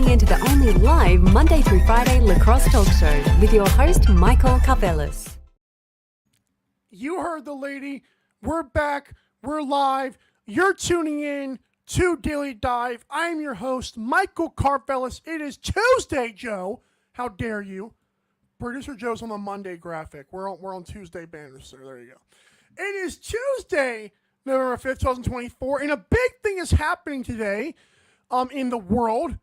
tuning into the only live Monday through Friday lacrosse talk show with your host, Michael Carvelis. You heard the lady. We're back. We're live. You're tuning in to Daily Dive. I'm your host, Michael Carvelis. It is Tuesday, Joe. How dare you? Producer Joe's on the Monday graphic. We're on Tuesday banners, so there you go. It is Tuesday, November 5th, 2024, and a big thing is happening today in the world.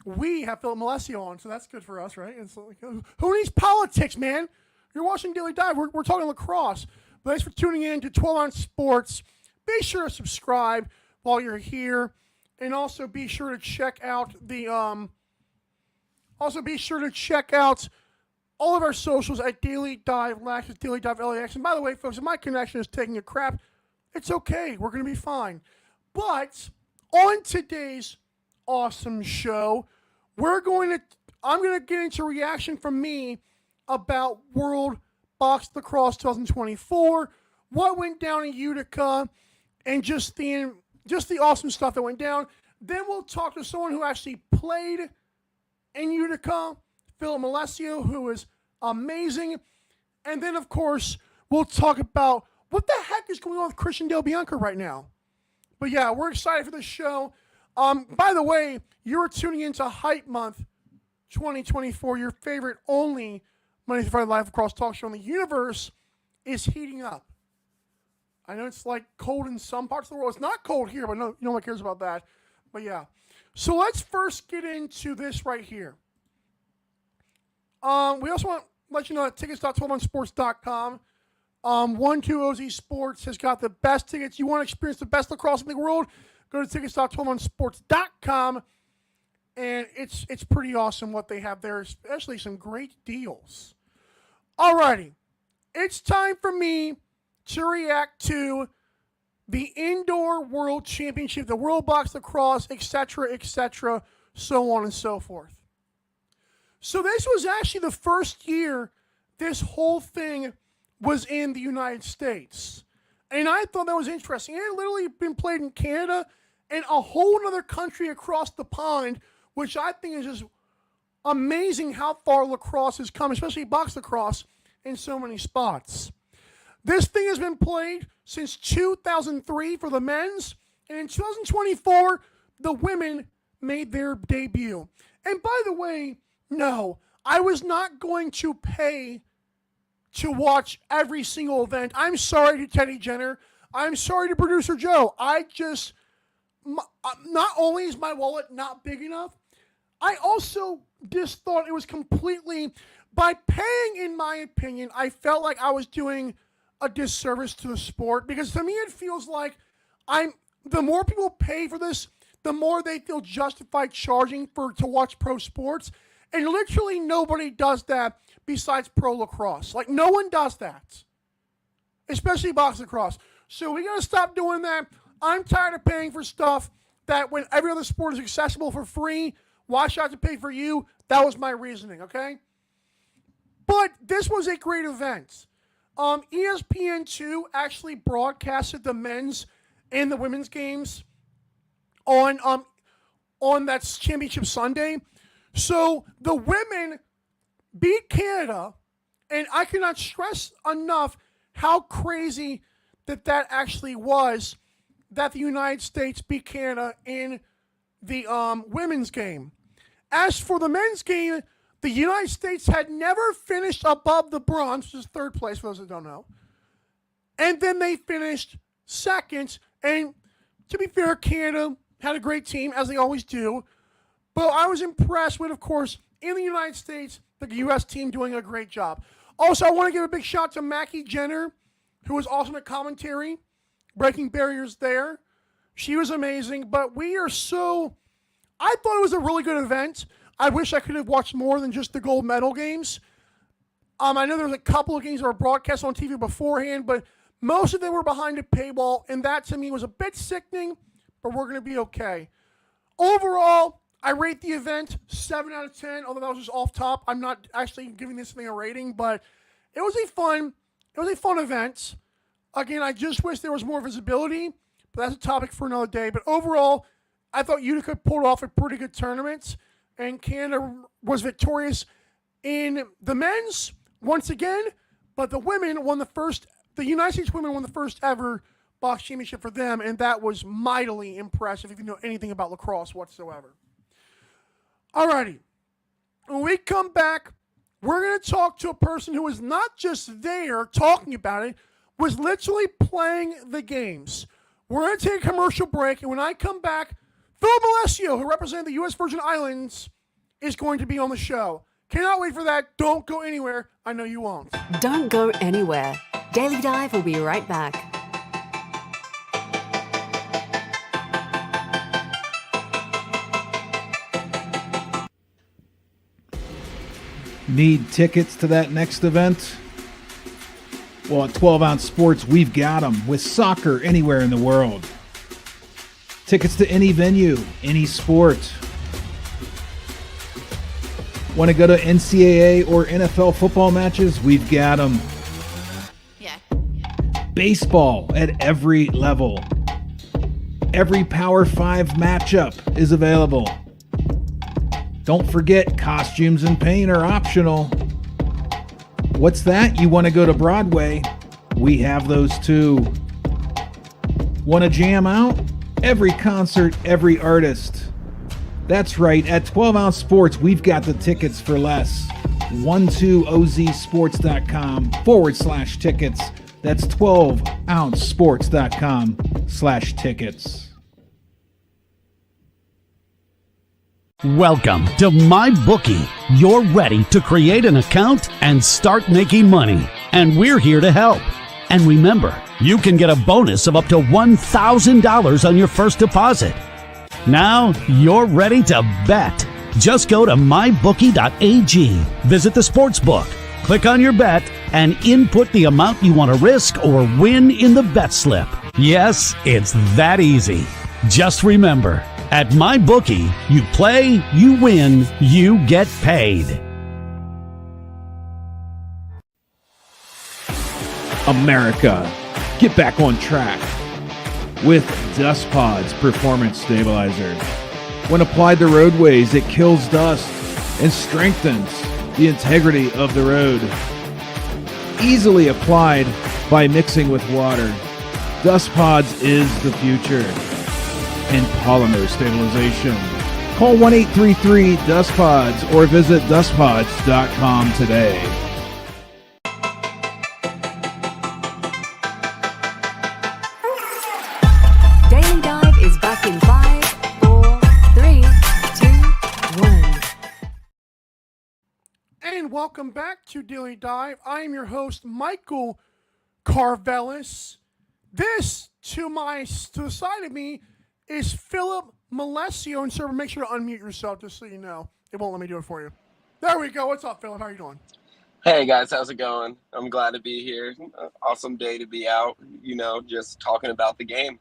We have Phillip Melecio on, so that's good for us, right? It's like, who needs politics, man? You're watching Daily Dive. We're talking lacrosse. But thanks for tuning in to 12 on Sports. Be sure to subscribe while you're here, and also be sure to check out all of our socials at Daily Dive Lax, Daily Dive LAX. And by the way, folks, if my connection is taking a crap, it's okay. We're going to be fine. But on today's awesome show, I'm going to get into reaction from me about World Box Lacrosse 2024, what went down in Utica, and just the awesome stuff that went down. Then we'll talk to someone who actually played in Utica, Phillip Melecio, who is amazing. And then, of course, we'll talk about what the heck is going on with Christian Bianco right now. But yeah, we're excited for this show. By the way, you're tuning into Hype Month 2024, your favorite only Monday through Friday live lacrosse talk show in the universe is heating up. I know it's like cold in some parts of the world. It's not cold here, but no one cares about that. But yeah. So let's first get into this right here. We also want to let you know that tickets.12onsports.com. 12OZ Sports has got the best tickets. You want to experience the best lacrosse in the world? Go to tickets.12onsports.com. And it's pretty awesome what they have there, especially some great deals. Alrighty. It's time for me to react to the Indoor World Championship, the World Box Lacrosse, etc., so on and so forth. So this was actually the first year this whole thing was in the United States. And I thought that was interesting. It had literally been played in Canada and a whole other country across the pond, which I think is just amazing how far lacrosse has come, especially box lacrosse, in so many spots. This thing has been played since 2003 for the men's, and in 2024, the women made their debut. And by the way, no, I was not going to pay to watch every single event. I'm sorry to Teddy Jenner. I'm sorry to producer Joe. Not only is my wallet not big enough, I also just thought it was completely, by paying, in my opinion, I felt like I was doing a disservice to the sport, because to me it feels like the more people pay for this, the more they feel justified charging to watch pro sports. And literally nobody does that besides pro lacrosse. Like, no one does that, especially box lacrosse. So we got to stop doing that. I'm tired of paying for stuff that when every other sport is accessible for free, why should I have to pay for you? That was my reasoning, okay? But this was a great event. ESPN2 actually broadcasted the men's and the women's games on that championship Sunday. So the women beat Canada, and I cannot stress enough how crazy that actually was, that the United States beat Canada in the women's game. As for the men's game, the United States had never finished above the bronze, which is third place for those that don't know. And then they finished second. And to be fair, Canada had a great team, as they always do. But I was impressed with, of course, in the United States, the U.S. team doing a great job. Also, I want to give a big shout to Mackie Jenner, who was awesome at commentary, breaking barriers there. She was amazing. But I thought it was a really good event. I wish I could have watched more than just the gold medal games. I know there was a couple of games that were broadcast on TV beforehand, but most of them were behind a paywall, and that to me was a bit sickening, but we're going to be okay. Overall, I rate the event 7 out of 10, although that was just off top. I'm not actually giving this thing a rating, but it was a fun event. Again, I just wish there was more visibility, but that's a topic for another day. But overall, I thought Utica pulled off a pretty good tournament, and Canada was victorious in the men's once again, but the women won the United States women won the first ever box championship for them, and that was mightily impressive if you know anything about lacrosse whatsoever. Alrighty, when we come back, we're going to talk to a person who was not just there talking about it, was literally playing the games. We're going to take a commercial break, and when I come back, Phillip Melecio, who represented the U.S. Virgin Islands, is going to be on the show. Cannot wait for that. Don't go anywhere. I know you won't. Don't go anywhere. Daily Dive will be right back. Need tickets to that next event? Well, at 12 Ounce Sports, we've got them with soccer anywhere in the world. Tickets to any venue, any sport. Want to go to NCAA or NFL football matches? We've got them. Yeah. Baseball at every level. Every Power 5 matchup is available. Don't forget, costumes and paint are optional. What's that? You want to go to Broadway? We have those too. Want to jam out? Every concert, every artist. That's right, at 12 Ounce Sports, we've got the tickets for less. 12ozsports.com/tickets. That's 12ouncesports.com/tickets. Welcome to MyBookie. You're ready to create an account and start making money. And we're here to help. And remember, you can get a bonus of up to $1,000 on your first deposit. Now you're ready to bet. Just go to mybookie.ag, visit the sportsbook, click on your bet, and input the amount you want to risk or win in the bet slip. Yes, it's that easy. Just remember, at MyBookie, you play, you win, you get paid. America, get back on track with Dust Pod's Performance Stabilizer. When applied to roadways, it kills dust and strengthens the integrity of the road. Easily applied by mixing with water, Dust Pods is the future in polymer stabilization. Call 1-833-DustPods or visit dustpods.com today. Daily Dive is back in 5, 4, 3, 2, 1. And welcome back to Daily Dive. I am your host, Michael Carvelis. This, to the side of me, is Phillip Melecio. And sir, make sure to unmute yourself just so you know. It won't let me do it for you. There we go. What's up, Phillip? How are you doing? Hey guys, how's it going? I'm glad to be here. Awesome day to be out, just talking about the game.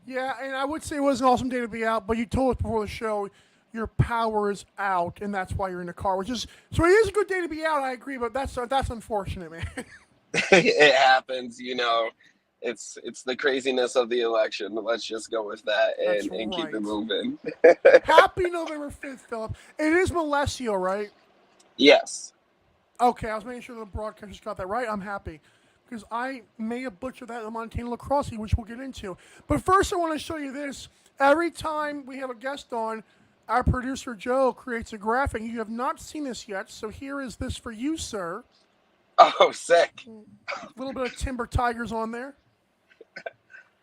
Yeah, and I would say it was an awesome day to be out, but you told us before the show your power is out, and that's why you're in the car, so it is a good day to be out, I agree, but that's unfortunate, man. It happens, It's the craziness of the election. Let's just go with that and keep it moving. Happy November 5th, Phillip. It is Melecio, right? Yes. Okay, I was making sure the broadcasters got that right. I'm happy. Because I may have butchered that in the Montana Lacrosse, which we'll get into. But first, I want to show you this. Every time we have a guest on, our producer, Joe, creates a graphic. You have not seen this yet, so here is this for you, sir. Oh, sick. A little bit of Timber Tigers on there.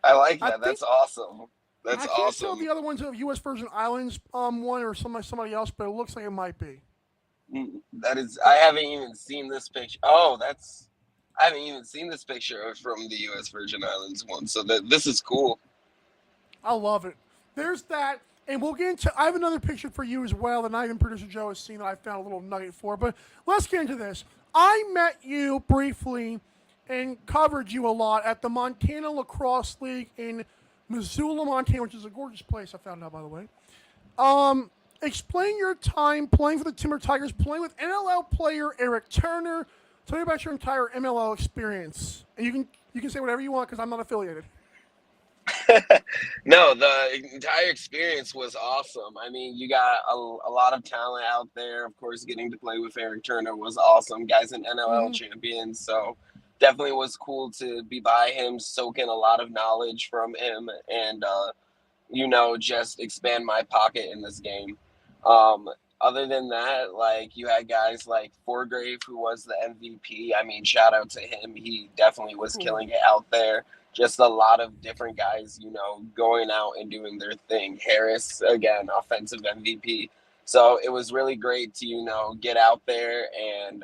I like that. That's awesome. That's awesome. I can't tell awesome. the other one's a U.S. Virgin Islands one or somebody else, but it looks like it might be. That is, I haven't even seen this picture. I haven't even seen this picture from the U.S. Virgin Islands one, so this is cool. I love it. There's that, and we'll get into, I have another picture for you as well that not even producer Joe has seen that I found a little nugget for, but let's get into this. I met you briefly and covered you a lot at the Montana Lacrosse League in Missoula, Montana, which is a gorgeous place, I found out, by the way. Explain your time playing for the Timber Tigers, playing with NLL player Eric Turner. Tell me about your entire MLL experience. And you can say whatever you want because I'm not affiliated. No, the entire experience was awesome. I mean, you got a lot of talent out there. Of course, getting to play with Eric Turner was awesome. Guys in NLL Hmm. champions, so definitely was cool to be by him, soak in a lot of knowledge from him, and just expand my pocket in this game. Um, Other than that, like you had guys like Forgrave, who was the MVP. I mean, shout out to him. He definitely was Cool. killing it out there. Just a lot of different guys, going out and doing their thing. Harris, again, offensive MVP. So it was really great to, get out there and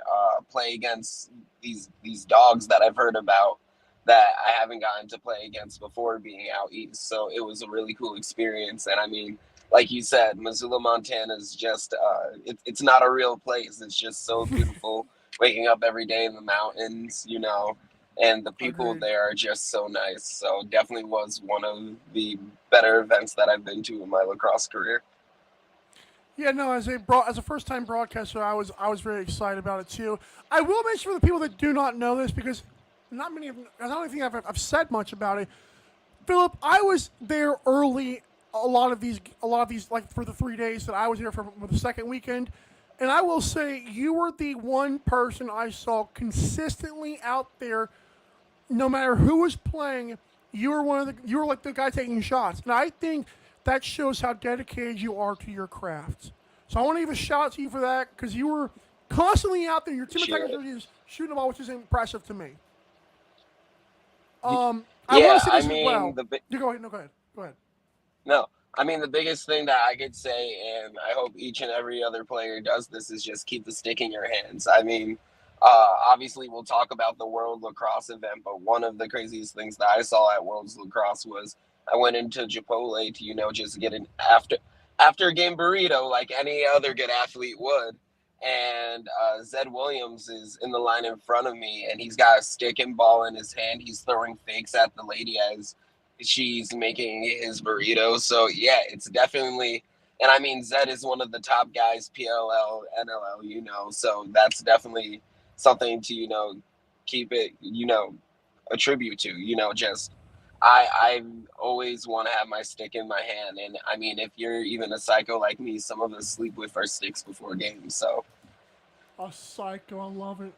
play against these dogs that I've heard about that I haven't gotten to play against before being out east. So it was a really cool experience. And I mean, like you said, Missoula, Montana is just, it's not a real place. It's just so beautiful waking up every day in the mountains, and the people Agreed. there are just so nice. So definitely was one of the better events that I've been to in my lacrosse career. Yeah, no. As a first time broadcaster, I was very excited about it too. I will mention for the people that do not know this because not many of them, I don't think I've said much about it. Philip, I was there early. A lot of these, like for the 3 days that I was here for the second weekend, and I will say you were the one person I saw consistently out there. No matter who was playing, you were like the guy taking shots, and I think that shows how dedicated you are to your craft. So I want to give a shout out to you for that because you were constantly out there. Your team Appreciate attacker it. is shooting the ball, which is impressive to me. I want Yeah, to say I this as mean, well. You go ahead. No, go ahead. Go ahead. no, I mean, the biggest thing that I could say, and I hope each and every other player does this, is just keep the stick in your hands. I mean, obviously, we'll talk about the World Lacrosse event, but one of the craziest things that I saw at World's Lacrosse was I went into Chipotle to, just get an after game burrito like any other good athlete would. And Zed Williams is in the line in front of me, and he's got a stick and ball in his hand. He's throwing fakes at the lady as she's making his burrito. So yeah, it's definitely, and I mean Zed is one of the top guys, PLL, NLL, so that's definitely something to keep it, attribute to, just I always want to have my stick in my hand, and I mean if you're even a psycho like me, some of us sleep with our sticks before games. So A psycho, I love it.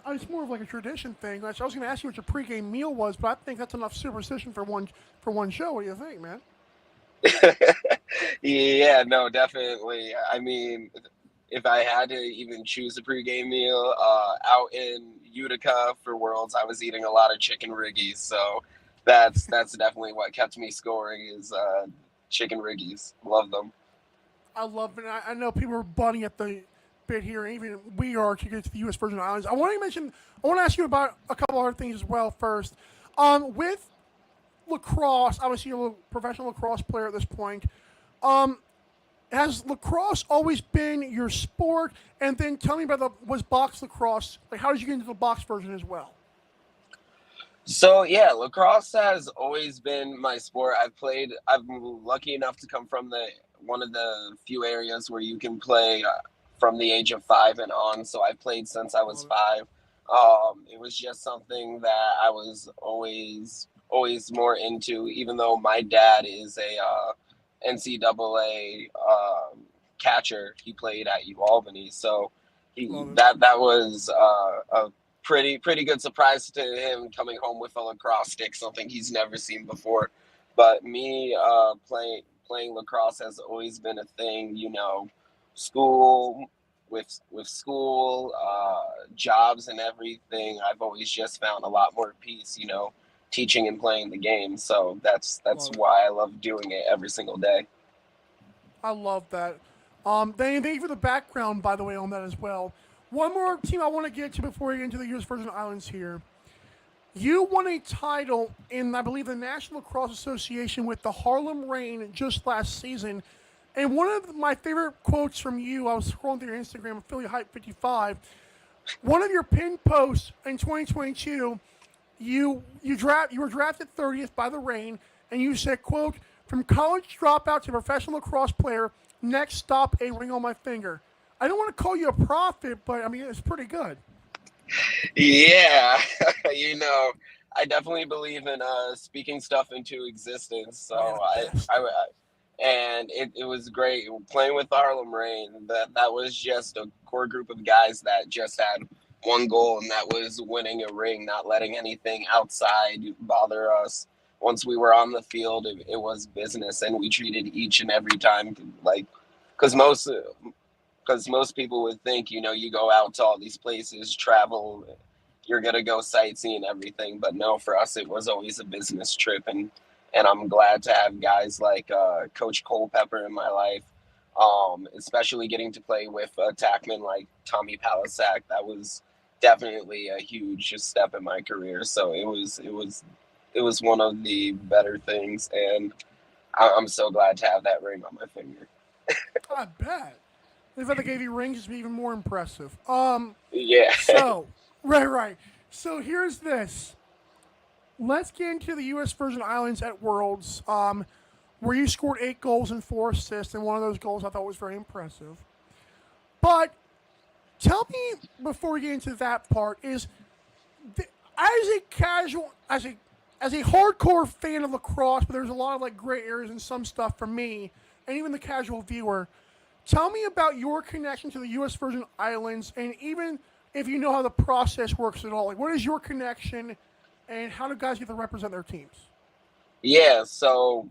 It's more of like a tradition thing. I was going to ask you what your pregame meal was, but I think that's enough superstition for one show. What do you think, man? yeah, no, definitely. I mean, if I had to even choose a pregame meal, out in Utica for Worlds, I was eating a lot of chicken riggies. So that's definitely what kept me scoring is chicken riggies. Love them. I love it. I know people are bunting at the bit here, and even we are to get to the U.S. Virgin Islands. I want to ask you about a couple other things as well. First, with lacrosse, obviously you're a professional lacrosse player at this point. Um, has lacrosse always been your sport? And then tell me about was box lacrosse like? How did you get into the box version as well? So yeah, lacrosse has always been my sport. I'm lucky enough to come from the one of the few areas where you can play from the age of 5 and on. So I played since I was Love it. 5. It was just something that I was always more into. Even though my dad is a NCAA catcher, he played at U Albany, so he Love it. that was a pretty good surprise to him coming home with a lacrosse stick, something he's never seen before. But me playing lacrosse has always been a thing, school with school, jobs and everything. I've always just found a lot more peace, teaching and playing the game. So that's Love it. why I love doing it every single day. I love that. Thank you for the background, by the way, on that as well. One more team I want to get to before we get into the U.S. Virgin Islands here. You won a title in, I believe, the National Lacrosse Association with the Harlem Rain just last season. And one of my favorite quotes from you, I was scrolling through your Instagram, Philly Hype 55. One of your pinned posts in 2022, you were drafted 30th by the Rain, and you said, "quote From college dropout to professional lacrosse player, next stop a ring on my finger." I don't want to call you a prophet, but I mean it's pretty good. Yeah, I definitely believe in speaking stuff into existence. So and it was great playing with Harlem Rain. That was just a core group of guys that just had one goal, and that was winning a ring, not letting anything outside bother us. Once we were on the field, it was business, and we treated each and every time like, because most people would think, you go out to all these places, travel, you're gonna go sightsee and everything, but no, for us it was always a business trip, and I'm glad to have guys like Coach Culpepper in my life, especially getting to play with attackmen like Tommy Palisak. That was definitely a huge step in my career. So it was one of the better things, and I'm so glad to have that ring on my finger. I bet. The fact they gave you rings is even more impressive. Yeah. So, right. So here's this. Let's get into the U.S. Virgin Islands at Worlds, where you scored 8 goals and 4 assists, and one of those goals I thought was very impressive. But tell me, before we get into that part, as a hardcore fan of lacrosse, but there's a lot of gray areas and some stuff for me, and even the casual viewer. Tell me about your connection to the U.S. Virgin Islands, and even if you know how the process works at all. What is your connection, and how do guys get to represent their teams? Yeah, so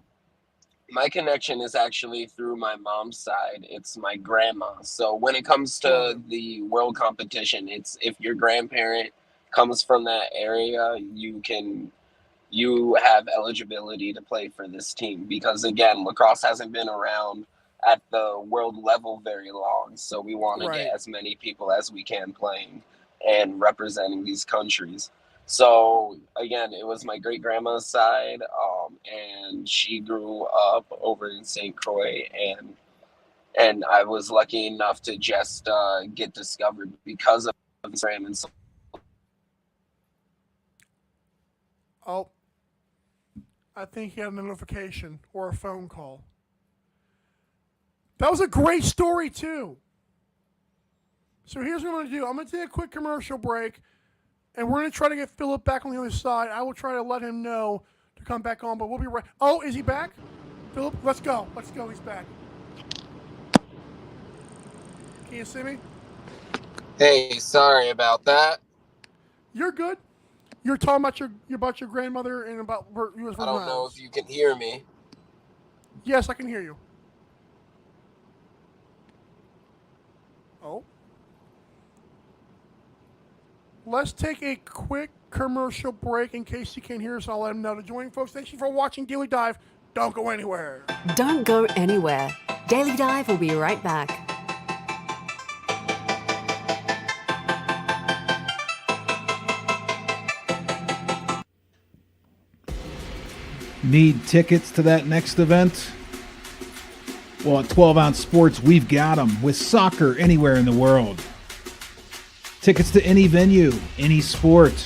my connection is actually through my mom's side. It's my grandma. So when it comes to the world competition, it's if your grandparent comes from that area, you have eligibility to play for this team, because again, lacrosse hasn't been around at the world level very long. So we want to get as many people as we can playing and representing these countries. So again, it was my great grandma's side, and she grew up over in St. Croix, and I was lucky enough to just get discovered because of Instagram and so. Oh, I think he had a notification or a phone call. That was a great story too. So here's what I'm going to do. I'm going to take a quick commercial break, and we're going to try to get Phillip back on the other side. I will try to let him know to come back on, but we'll be right. Oh, is he back? Phillip, let's go. He's back. Can you see me? Hey, sorry about that. You're good. You're talking about your grandmother and about U.S. Virgin Islands. I don't know if you can hear me. Yes, I can hear you. Oh. Let's take a quick commercial break in case you can't hear us. I'll let them know to join, folks. Thank you for watching Daily Dive. Don't go anywhere. Don't go anywhere. Daily Dive will be right back. Need tickets to that next event? Well, at 12 Ounce Sports, we've got them with soccer anywhere in the world. Tickets to any venue, any sport.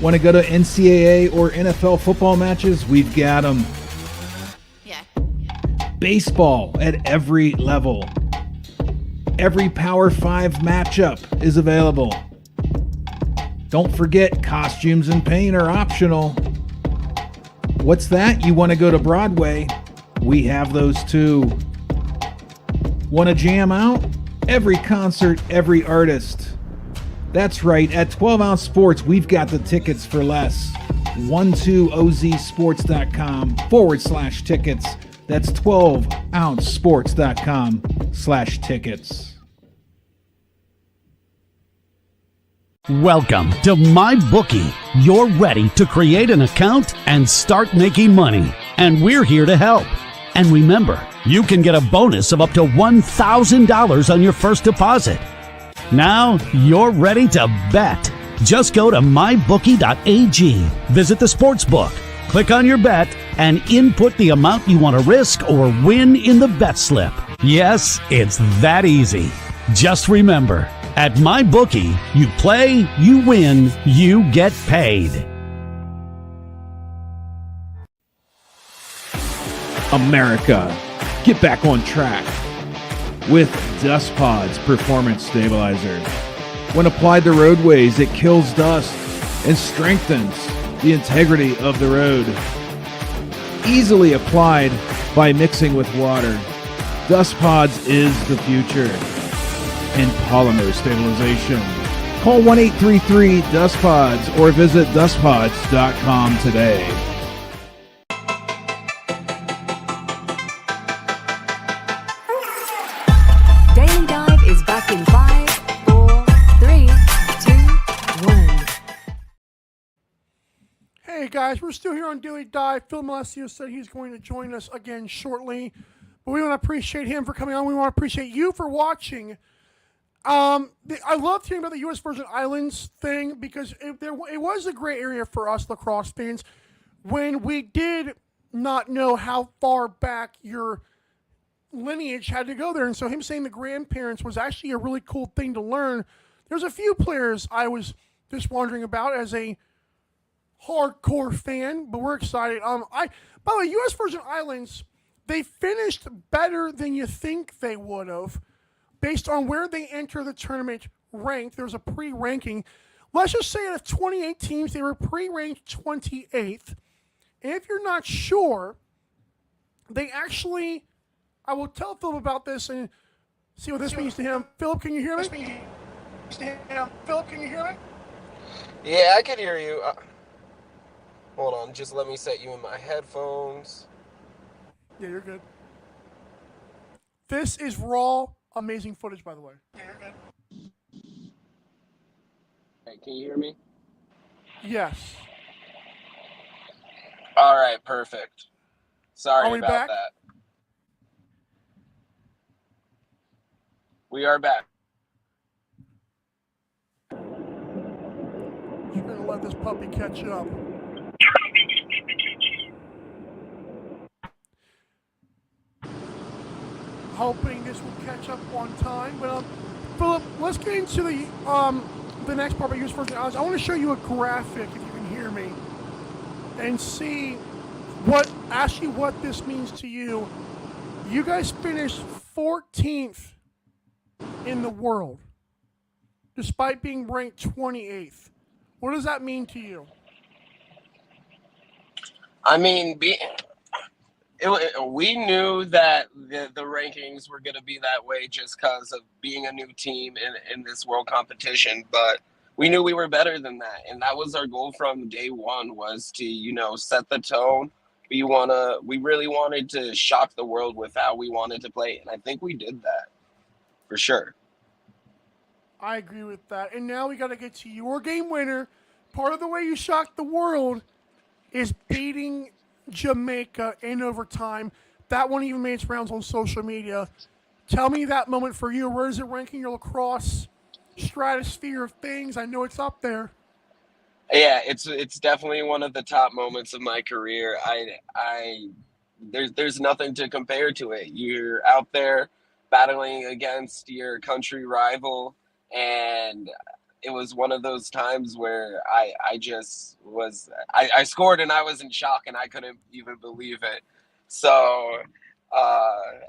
Want to go to NCAA or NFL football matches? We've got them. Yeah. Baseball at every level. Every Power 5 matchup is available. Don't forget, costumes and paint are optional. What's that? You want to go to Broadway? We have those too. Want to jam out? Every concert, every artist. That's right, at 12 Ounce Sports, we've got the tickets for less. 12ozsports.com/tickets. That's 12ouncesports.com/tickets. Welcome to MyBookie. You're ready to create an account and start making money. And we're here to help. And remember, you can get a bonus of up to $1,000 on your first deposit. Now you're ready to bet. Just go to mybookie.ag, visit the sportsbook, click on your bet, and input the amount you want to risk or win in the bet slip. Yes, it's that easy. Just remember, at MyBookie, you play, you win, you get paid. America, get back on track with Dust Pod's Performance Stabilizer. When applied to roadways, it kills dust and strengthens the integrity of the road. Easily applied by mixing with water, Dust Pods is the future in polymer stabilization. Call 1-833-DUST-PODS or visit dustpods.com today. Daily Dive is back in 5, 4, 3, 2, 1. Hey guys, we're still here on Daily Dive. Phillip Melecio said he's going to join us again shortly. But we want to appreciate him for coming on. We want to appreciate you for watching. I loved hearing about the U.S. Virgin Islands thing because it was a great area for us lacrosse fans when we did not know how far back your lineage had to go there. And so him saying the grandparents was actually a really cool thing to learn. There's a few players I was just wondering about as a hardcore fan, but we're excited. By the way, U.S. Virgin Islands, they finished better than you think they would have based on where they enter the tournament ranked. There was a pre-ranking. Let's just say out of 28 teams, they were pre-ranked 28th. And if you're not sure, they actually, I will tell Philip about this and see what this means to him. Philip, can you hear me? Philip, can you hear me? Yeah, I can hear you. Hold on, just let me set you in my headphones. Yeah, you're good. This is raw, amazing footage, by the way. Yeah, you're good. Hey, can you hear me? Yes. All right, perfect. Sorry Are we about back? that. We are back. Just gonna let this puppy catch up. Hoping this will catch up on time. But Philip, let's get into the next part about U.S. Virgin Islands. I want to show you a graphic, if you can hear me, and see what this means to you. You guys finished 14th in the world, despite being ranked 28th. What does that mean to you? I mean, we knew that the rankings were going to be that way just because of being a new team in this world competition, but we knew we were better than that, and that was our goal from day one, was to set the tone. We really wanted to shock the world with how we wanted to play, and I think we did that for sure. I agree with that. And now we got to get to your game winner. Part of the way you shocked the world is beating Jamaica in overtime. That one even made its rounds on social media. Tell me that moment for you. Where is it ranking your lacrosse stratosphere of things? I know it's up there. Yeah, it's definitely one of the top moments of my career. There's nothing to compare to it. You're out there battling against your country rival, and it was one of those times where I scored and I was in shock and I couldn't even believe it. So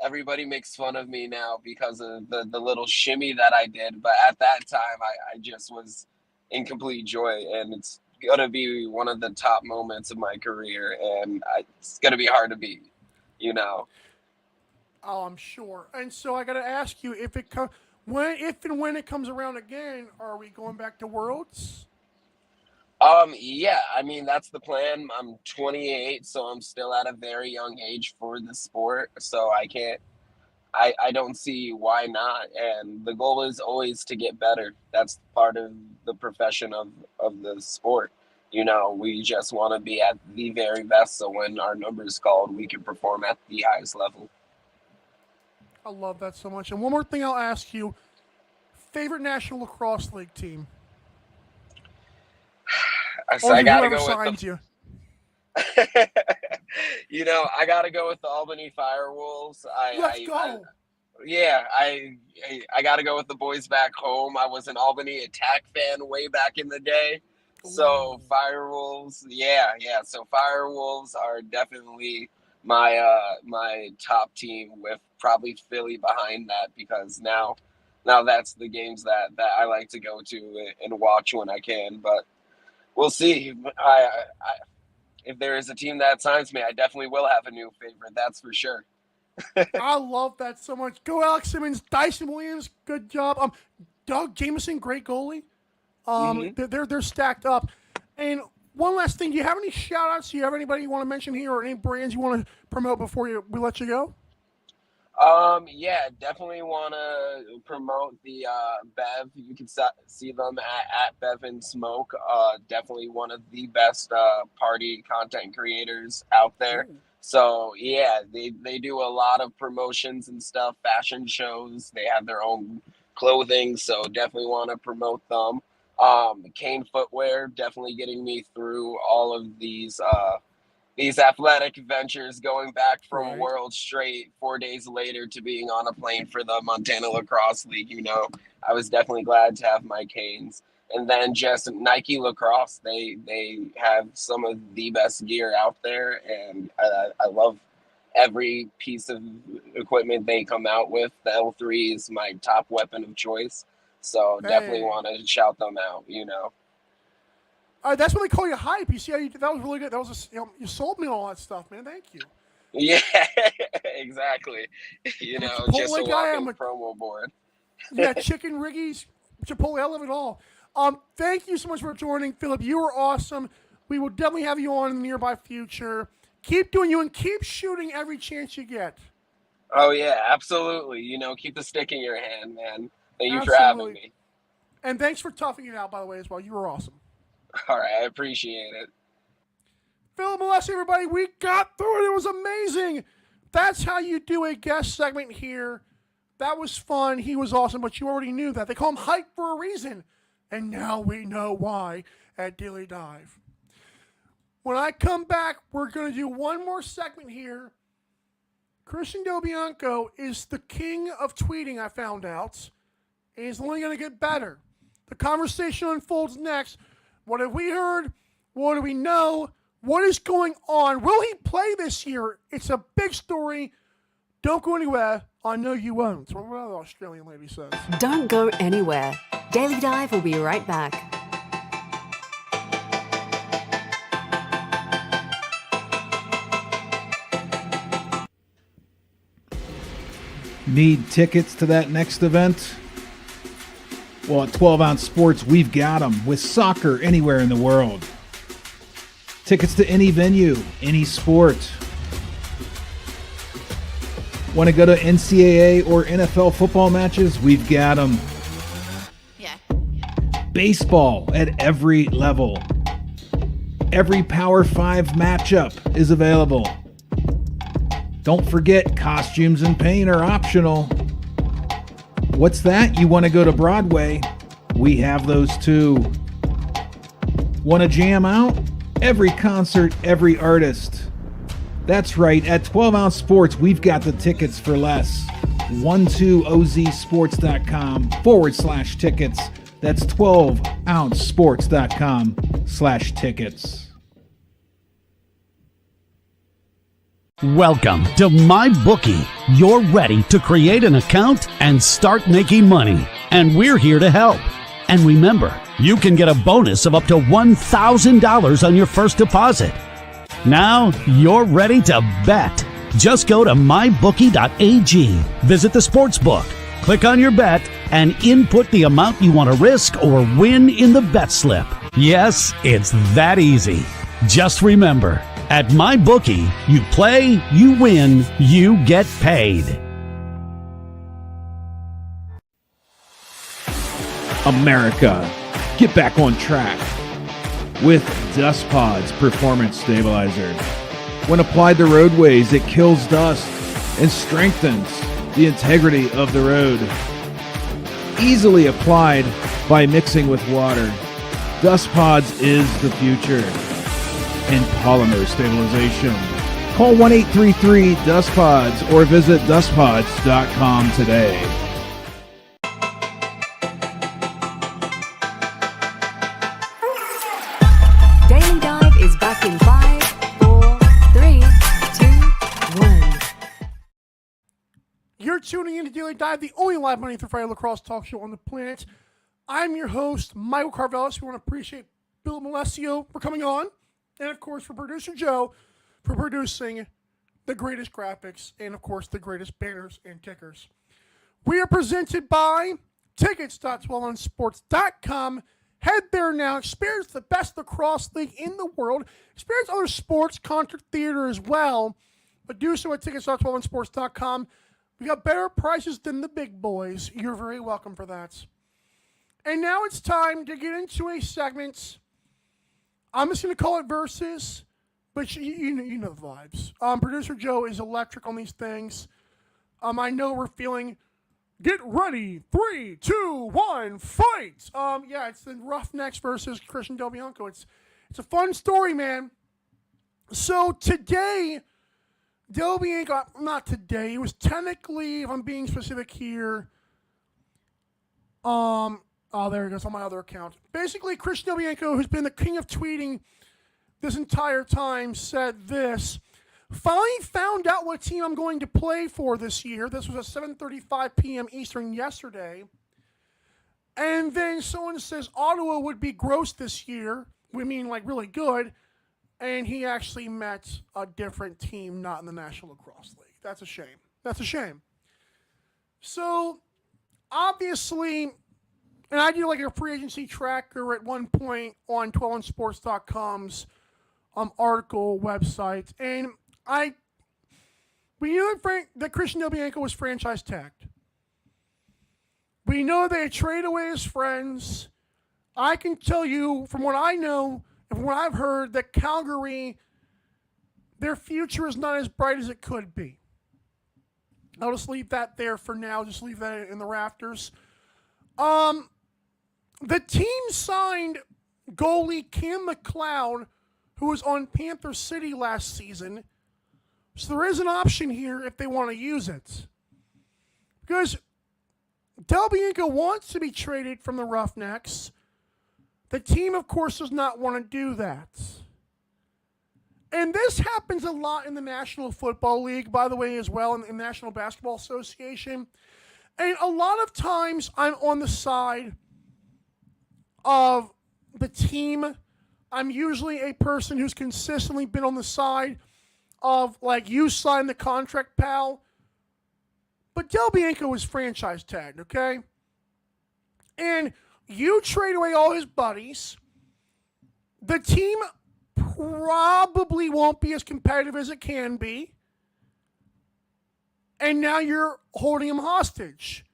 everybody makes fun of me now because of the little shimmy that I did, but at that time I just was in complete joy, and it's gonna be one of the top moments of my career, and it's gonna be hard to beat, Oh, I'm sure. And so I got to ask you, if and when it comes around again, are we going back to Worlds? Yeah, I mean, that's the plan. I'm 28, so I'm still at a very young age for the sport, so I don't see why not. And the goal is always to get better. That's part of the profession of the sport. We just want to be at the very best, so when our number is called, we can perform at the highest level. I love that so much. And one more thing I'll ask you. Favorite National Lacrosse League team? So I gotta whoever go signed you. I gotta go with the Albany Firewolves. Let's go. I gotta go with the boys back home. I was an Albany Attack fan way back in the day. So Firewolves, yeah. So Firewolves are definitely my top team, with probably Philly behind that, because now Now that's the games that I like to go to and watch when I can. But we'll see. If there is a team that signs me, I definitely will have a new favorite. That's for sure. I love that so much. Go Alex Simmons, Dyson Williams, good job. Doug Jameson, great goalie. They're stacked up. And one last thing, do you have any shout outs? Do you have anybody you want to mention here or any brands you want to promote before we let you go? Yeah, definitely want to promote the Bev. You can see them at Bev and Smoke. Definitely one of the best party content creators out there. So yeah, they do a lot of promotions and stuff, fashion shows. They have their own clothing, so definitely want to promote them. Kane Footwear, definitely getting me through all of these athletic ventures, going back from World Straight 4 days later to being on a plane for the Montana Lacrosse League. I was definitely glad to have my Canes. And then just Nike Lacrosse, they have some of the best gear out there, and I love every piece of equipment they come out with. The L3 is my top weapon of choice, so definitely want to shout them out. That's what they call you hype. You see how that was really good. That was you sold me all that stuff, man. Thank you. Yeah, exactly. Just a walking promo board. Yeah, chicken riggies, Chipotle, I love it all. Thank you so much for joining, Phillip. You were awesome. We will definitely have you on in the nearby future. Keep doing you and keep shooting every chance you get. Oh yeah, absolutely. Keep the stick in your hand, man. Thank you for having me. And thanks for toughing it out, by the way, as well. You were awesome. All right, I appreciate it. Phillip Melecio, everybody, we got through it. It was amazing. That's how you do a guest segment here. That was fun. He was awesome, but you already knew that. They call him Hype for a reason. And now we know why at Daily Dive. When I come back, we're going to do one more segment here. Christian Bianco is the king of tweeting, I found out. And he's only going to get better. The conversation unfolds next. What have we heard? What do we know? What is going on? Will he play this year? It's a big story. Don't go anywhere. I know you won't. What the Australian lady says. Don't go anywhere. Daily Dive will be right back. Need tickets to that next event? Well, at 12 Ounce Sports, we've got them with soccer anywhere in the world. Tickets to any venue, any sport. Want to go to NCAA or NFL football matches? We've got them. Yeah. Baseball at every level. Every Power 5 matchup is available. Don't forget, costumes and paint are optional. What's that? You want to go to Broadway? We have those too. Want to jam out? Every concert, every artist. That's right, at 12 Ounce Sports, we've got the tickets for less. 12ozsports.com/tickets. That's 12ouncesports.com/tickets. Welcome to MyBookie. You're ready to create an account and start making money. And we're here to help. And remember, you can get a bonus of up to $1,000 on your first deposit. Now you're ready to bet. Just go to mybookie.ag, visit the sportsbook, click on your bet, and input the amount you want to risk or win in the bet slip. Yes, it's that easy. Just remember, at MyBookie, you play, you win, you get paid. America, get back on track with Dust Pods Performance Stabilizer. When applied to roadways, it kills dust and strengthens the integrity of the road. Easily applied by mixing with water. Dust Pods is the future in polymer stabilization. Call 1-833-DUST-PODS or visit dustpods.com today. Daily Dive is back in 5, 4, 3, 2, 1. You're tuning in to Daily Dive, the only live Monday through Friday lacrosse talk show on the planet. I'm your host, Michael Carvelis. We want to appreciate Phillip Melecio for coming on, and of course for producer Joe for producing the greatest graphics and of course the greatest banners and tickers. We are presented by tickets.12onsports.com. Head there now. Experience the best lacrosse league in the world. Experience other sports, concert, theater as well. But do so at tickets.12onsports.com. We got better prices than the big boys. You're very welcome for that. And now it's time to get into a segment. I'm just going to call it Versus, but you know the vibes. Producer Joe is electric on these things. I know we're feeling, get ready, 3, 2, 1, fight. Yeah, it's the Roughnecks versus Christian Del Bianco. It's a fun story, man. So today, Del Bianco, not today, it was technically, if I'm being specific here, oh, there it goes on my other account. Basically, Christian Del Bianco, who's been the king of tweeting this entire time, said this: finally found out what team I'm going to play for this year. This was at 7:35 p.m. Eastern yesterday. And then someone says Ottawa would be gross this year. We mean like really good. And he actually met a different team, not in the National Lacrosse League. That's a shame. That's a shame. So, obviously, and I do like a free agency tracker at one point on 12onsports.com's article website. And we knew that Christian Del Bianco was franchise tagged. We know they had traded away his friends. I can tell you from what I know, and from what I've heard, that Calgary, their future is not as bright as it could be. I'll just leave that there for now. Just leave that in the rafters. The team signed goalie Cam McLeod, who was on Panther City last season. So there is an option here if they want to use it. Because Del Bianco wants to be traded from the Roughnecks. The team, of course, does not want to do that. And this happens a lot in the National Football League, by the way, as well, in the National Basketball Association. And a lot of times I'm on the side of the team. I'm usually a person who's consistently been on the side of, like, you sign the contract, pal. But Del Bianco was franchise tagged, okay? And you trade away all his buddies. The team probably won't be as competitive as it can be. And now you're holding him hostage.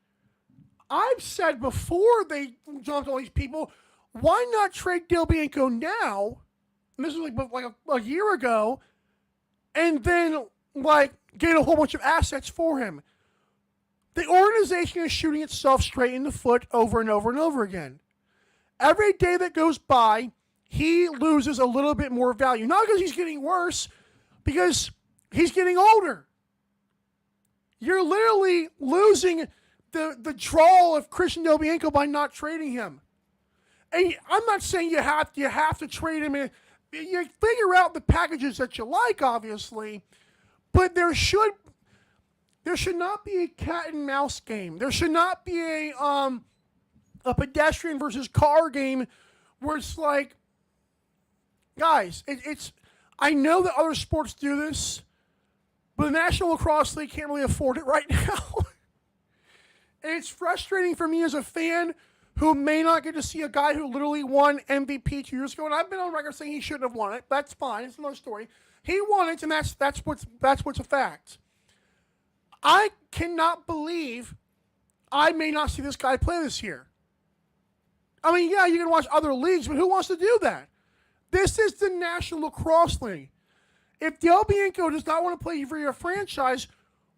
I've said before they jumped all these people, why not trade Del Bianco now? And this was like a year ago. And then get a whole bunch of assets for him. The organization is shooting itself straight in the foot over and over and over again. Every day that goes by, he loses a little bit more value. Not because he's getting worse, because he's getting older. You're literally losing the draw of Christian Del Bianco by not trading him. And I'm not saying you have to trade him. You figure out the packages that you like, obviously, but there should not be a cat and mouse game. There should not be a pedestrian versus car game where it's like, guys, I know that other sports do this, but the National Lacrosse League can't really afford it right now. And it's frustrating for me as a fan who may not get to see a guy who literally won MVP 2 years ago. And I've been on record saying he shouldn't have won it. That's fine. It's another story. He won it, and that's what's a fact. I cannot believe I may not see this guy play this year. I mean, yeah, you can watch other leagues, but who wants to do that? This is the National Lacrosse League. If Del Bianco does not want to play for your franchise,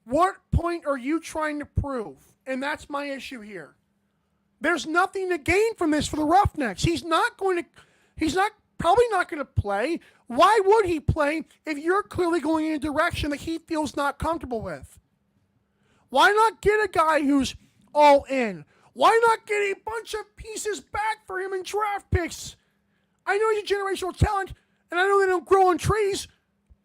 what point are you trying to prove? And that's my issue here. There's nothing to gain from this for the Roughnecks. He's probably not going to play. Why would he play if you're clearly going in a direction that he feels not comfortable with? Why not get a guy who's all in? Why not get a bunch of pieces back for him in draft picks? I know he's a generational talent, and I know they don't grow on trees,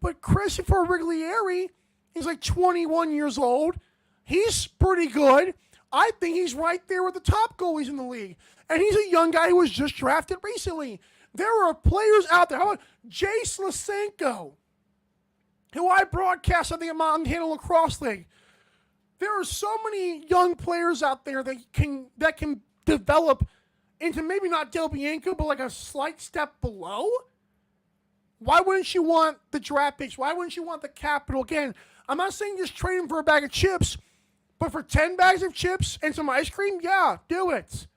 but Christopher Riglieri is like 21 years old. He's pretty good. I think he's right there with the top goalies in the league. And he's a young guy who was just drafted recently. There are players out there. How about Jace Lysenko, who I broadcast, I think, at Mountain Handle Lacrosse League. There are so many young players out there that can develop into maybe not Del Bianco, but like a slight step below. Why wouldn't you want the draft picks? Why wouldn't you want the capital? Again, I'm not saying just trade him for a bag of chips, but for 10 bags of chips and some ice cream, yeah, do it.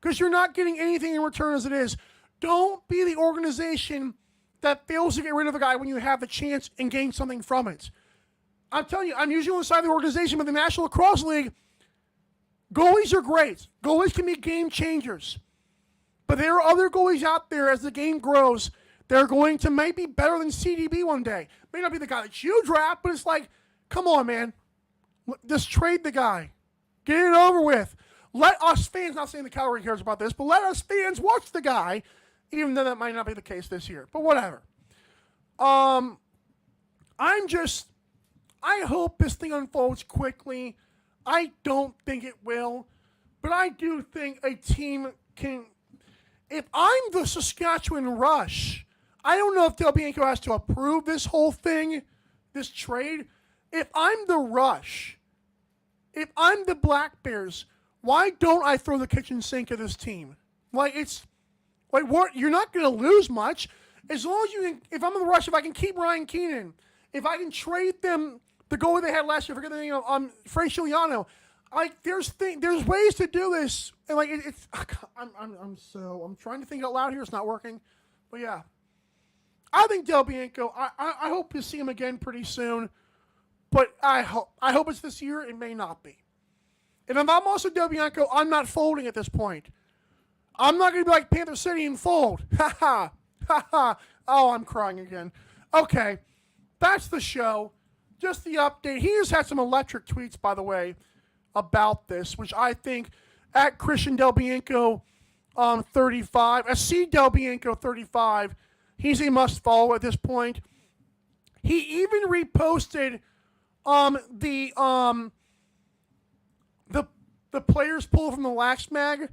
Because you're not getting anything in return as it is. Don't be the organization that fails to get rid of a guy when you have the chance and gain something from it. I'm telling you, I'm usually on the side of the organization, but the National Lacrosse League, goalies are great. Goalies can be game changers. But there are other goalies out there as the game grows. They're going to might be better than CDB one day. May not be the guy that you draft, but it's like, come on, man. Just trade the guy. Get it over with. Let us fans, not saying the Calgary cares about this, but let us fans watch the guy, even though that might not be the case this year. But whatever. I hope this thing unfolds quickly. I don't think it will, but I do think a team can. If I'm the Saskatchewan Rush, I don't know if Del Bianco has to approve this whole thing, this trade. If I'm the Rush, if I'm the Black Bears, why don't I throw the kitchen sink at this team? Like, it's like, what? You're not going to lose much as long as you can. If I'm in the Rush, if I can keep Ryan Keenan, if I can trade them the goalie they had last year, forget the name of Frank Giuliano. Like, there's ways to do this, and like it's. I'm trying to think out loud here. It's not working, but yeah, I think Del Bianco. I hope to see him again pretty soon, but I hope it's this year. It may not be. And if I'm also Del Bianco, I'm not folding at this point. I'm not going to be like Panther City and fold. Ha ha. Ha ha. Oh, I'm crying again. Okay. That's the show. Just the update. He has had some electric tweets, by the way, about this, which I think at Christian Del Bianco 35, at C Del Bianco 35, he's a must follow at this point. He even reposted the players poll from the Lax Mag,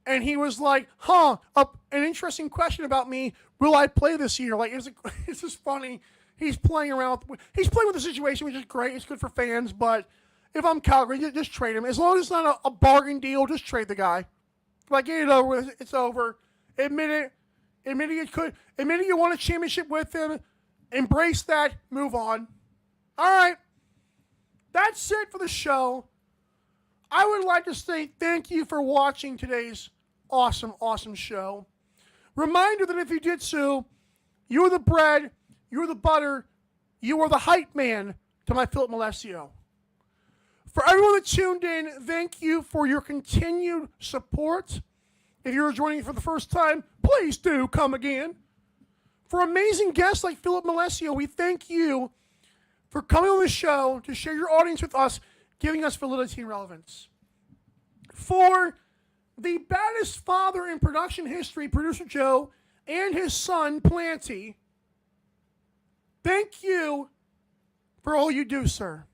and he was like, an interesting question about me. Will I play this year? Like, it's just funny. He's playing around. He's playing with the situation, which is great. It's good for fans, but if I'm Calgary, just trade him. As long as it's not a bargain deal, just trade the guy. Like, get it over with. It's over. Admit it. Admit you won a championship with him. Embrace that. Move on. All right. That's it for the show. I would like to say thank you for watching today's awesome, awesome show. Reminder that if you did so, you're the bread, you're the butter, you are the hype man to my Phillip Melecio. For everyone that tuned in, thank you for your continued support. If you're joining for the first time, please do come again. For amazing guests like Phillip Melecio, we thank you for coming on the show to share your audience with us, giving us validity and relevance. For the baddest father in production history, Producer Joe, and his son, Planty, thank you for all you do, sir.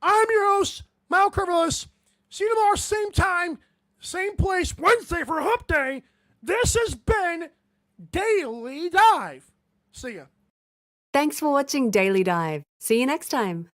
I'm your host, Michael Carvelis. See you tomorrow, same time, same place, Wednesday for Hump Day. This has been Daily Dive. See ya. Thanks for watching Daily Dive. See you next time.